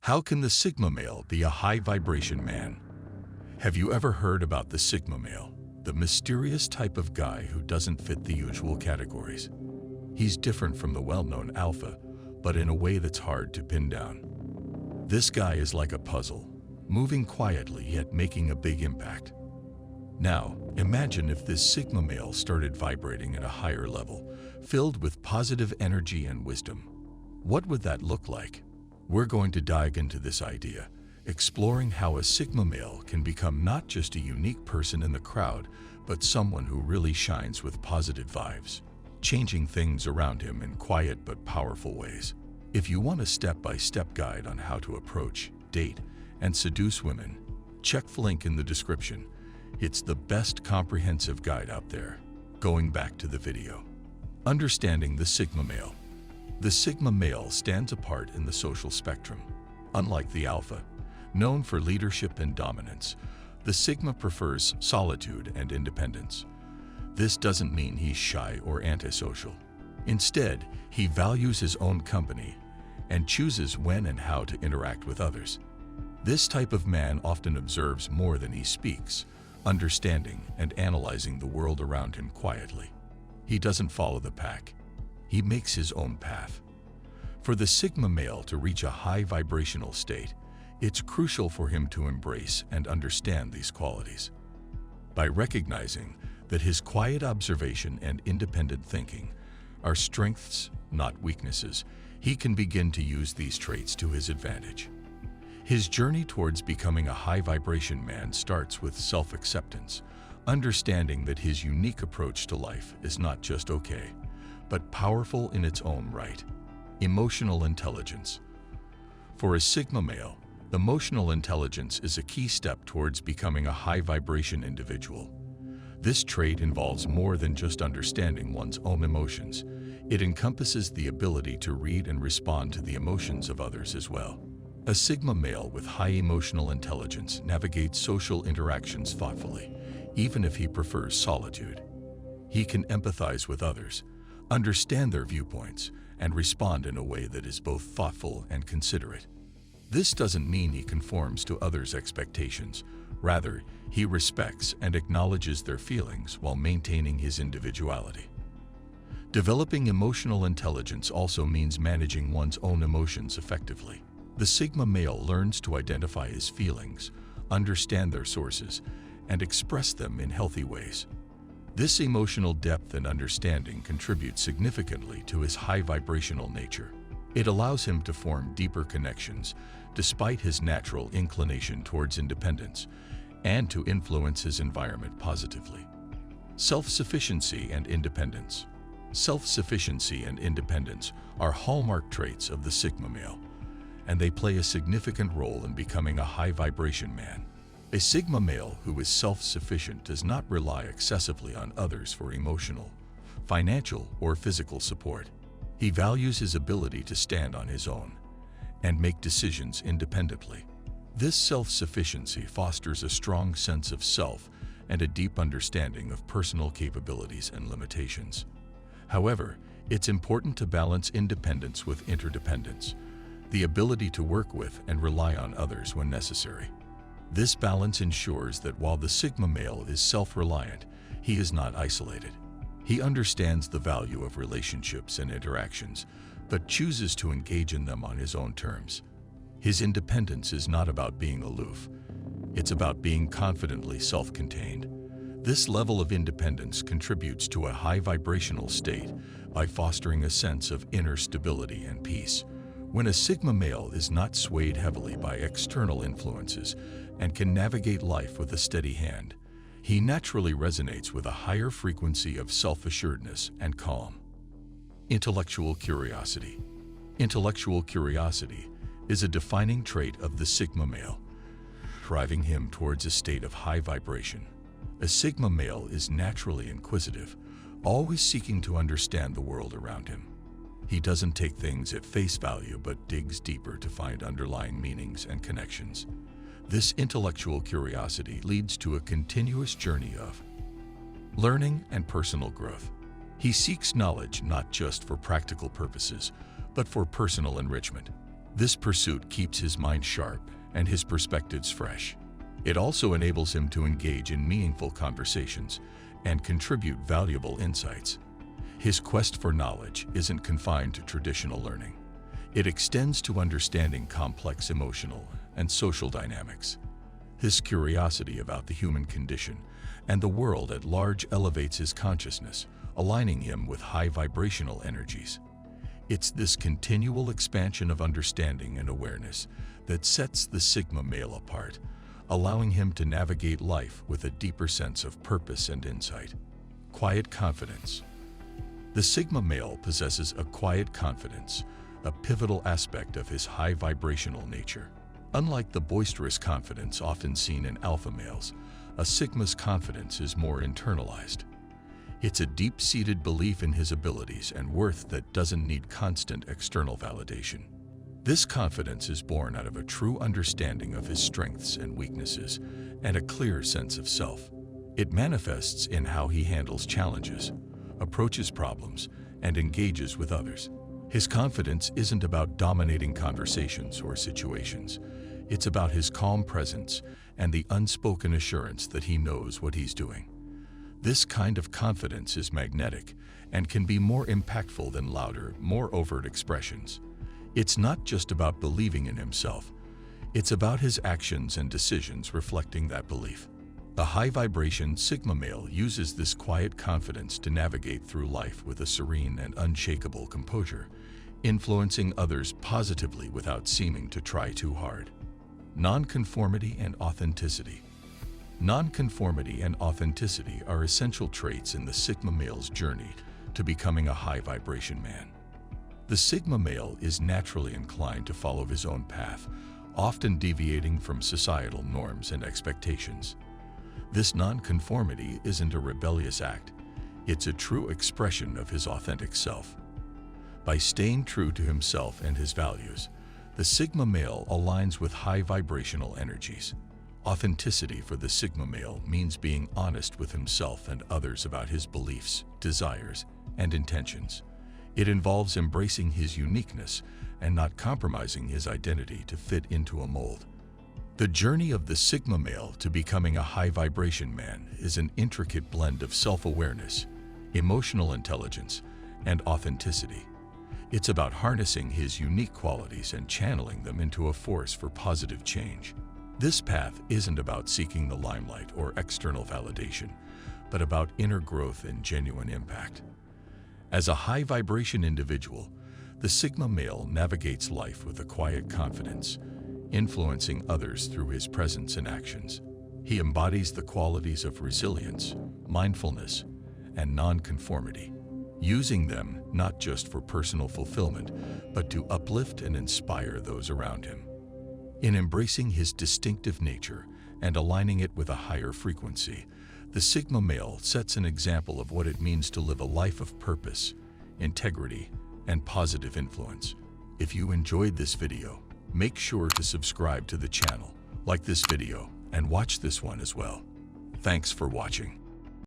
How can the Sigma male be a high vibration man? Have you ever heard about the Sigma male, the mysterious type of guy who doesn't fit the usual categories? He's different from the well-known alpha, but in a way that's hard to pin down. This guy is like a puzzle, moving quietly yet making a big impact. Now, imagine if this Sigma male started vibrating at a higher level, filled with positive energy and wisdom. What would that look like? We're going to dive into this idea, exploring how a Sigma male can become not just a unique person in the crowd, but someone who really shines with positive vibes, changing things around him in quiet but powerful ways. If you want a step-by-step guide on how to approach, date, and seduce women, check the link in the description. It's the best comprehensive guide out there. Going back to the video. Understanding the Sigma male. The Sigma male stands apart in the social spectrum. Unlike the alpha, known for leadership and dominance, the Sigma prefers solitude and independence. This doesn't mean he's shy or antisocial. Instead, he values his own company and chooses when and how to interact with others. This type of man often observes more than he speaks, understanding and analyzing the world around him quietly. He doesn't follow the pack. He makes his own path. For the Sigma male to reach a high vibrational state, it's crucial for him to embrace and understand these qualities. By recognizing that his quiet observation and independent thinking are strengths, not weaknesses, he can begin to use these traits to his advantage. His journey towards becoming a high vibration man starts with self-acceptance, understanding that his unique approach to life is not just okay, but powerful in its own right. Emotional intelligence. For a Sigma male, emotional intelligence is a key step towards becoming a high vibration individual. This trait involves more than just understanding one's own emotions. It encompasses the ability to read and respond to the emotions of others as well. A Sigma male with high emotional intelligence navigates social interactions thoughtfully, even if he prefers solitude. He can empathize with others, understand their viewpoints, and respond in a way that is both thoughtful and considerate. This doesn't mean he conforms to others' expectations. Rather, he respects and acknowledges their feelings while maintaining his individuality. Developing emotional intelligence also means managing one's own emotions effectively. The Sigma male learns to identify his feelings, understand their sources, and express them in healthy ways. This emotional depth and understanding contributes significantly to his high vibrational nature. It allows him to form deeper connections, despite his natural inclination towards independence, and to influence his environment positively. Self-sufficiency and independence. Self-sufficiency and independence are hallmark traits of the Sigma male, and they play a significant role in becoming a high vibration man. A Sigma male who is self-sufficient does not rely excessively on others for emotional, financial, or physical support. He values his ability to stand on his own and make decisions independently. This self-sufficiency fosters a strong sense of self and a deep understanding of personal capabilities and limitations. However, it's important to balance independence with interdependence, the ability to work with and rely on others when necessary. This balance ensures that while the Sigma male is self-reliant, he is not isolated. He understands the value of relationships and interactions, but chooses to engage in them on his own terms. His independence is not about being aloof. It's about being confidently self-contained. This level of independence contributes to a high vibrational state by fostering a sense of inner stability and peace. When a Sigma male is not swayed heavily by external influences and can navigate life with a steady hand, he naturally resonates with a higher frequency of self-assuredness and calm. Intellectual curiosity. Intellectual curiosity is a defining trait of the Sigma male, driving him towards a state of high vibration. A Sigma male is naturally inquisitive, always seeking to understand the world around him. He doesn't take things at face value but digs deeper to find underlying meanings and connections. This intellectual curiosity leads to a continuous journey of learning and personal growth. He seeks knowledge not just for practical purposes, but for personal enrichment. This pursuit keeps his mind sharp and his perspectives fresh. It also enables him to engage in meaningful conversations and contribute valuable insights. His quest for knowledge isn't confined to traditional learning. It extends to understanding complex emotional and social dynamics. His curiosity about the human condition and the world at large elevates his consciousness, aligning him with high vibrational energies. It's this continual expansion of understanding and awareness that sets the Sigma male apart, allowing him to navigate life with a deeper sense of purpose and insight. Quiet confidence. The Sigma male possesses a quiet confidence, a pivotal aspect of his high vibrational nature. Unlike the boisterous confidence often seen in alpha males, a Sigma's confidence is more internalized. It's a deep-seated belief in his abilities and worth that doesn't need constant external validation. This confidence is born out of a true understanding of his strengths and weaknesses and a clear sense of self. It manifests in how he handles challenges, approaches problems, and engages with others. His confidence isn't about dominating conversations or situations. It's about his calm presence and the unspoken assurance that he knows what he's doing. This kind of confidence is magnetic and can be more impactful than louder, more overt expressions. It's not just about believing in himself. It's about his actions and decisions reflecting that belief. The high-vibration Sigma male uses this quiet confidence to navigate through life with a serene and unshakable composure, influencing others positively without seeming to try too hard. Nonconformity and authenticity. Nonconformity and authenticity are essential traits in the Sigma male's journey to becoming a high-vibration man. The Sigma male is naturally inclined to follow his own path, often deviating from societal norms and expectations. This nonconformity isn't a rebellious act. It's a true expression of his authentic self. By staying true to himself and his values, the Sigma male aligns with high vibrational energies. Authenticity for the Sigma male means being honest with himself and others about his beliefs, desires, and intentions. It involves embracing his uniqueness and not compromising his identity to fit into a mold. The journey of the Sigma male to becoming a high-vibration man is an intricate blend of self-awareness, emotional intelligence, and authenticity. It's about harnessing his unique qualities and channeling them into a force for positive change. This path isn't about seeking the limelight or external validation, but about inner growth and genuine impact. As a high-vibration individual, the Sigma male navigates life with a quiet confidence, influencing others through his presence and actions. He embodies the qualities of resilience, mindfulness, and nonconformity, using them not just for personal fulfillment, but to uplift and inspire those around him. In embracing his distinctive nature and aligning it with a higher frequency, the Sigma male sets an example of what it means to live a life of purpose, integrity, and positive influence. If you enjoyed this video, make sure to subscribe to the channel, like this video, and watch this one as well. Thanks for watching.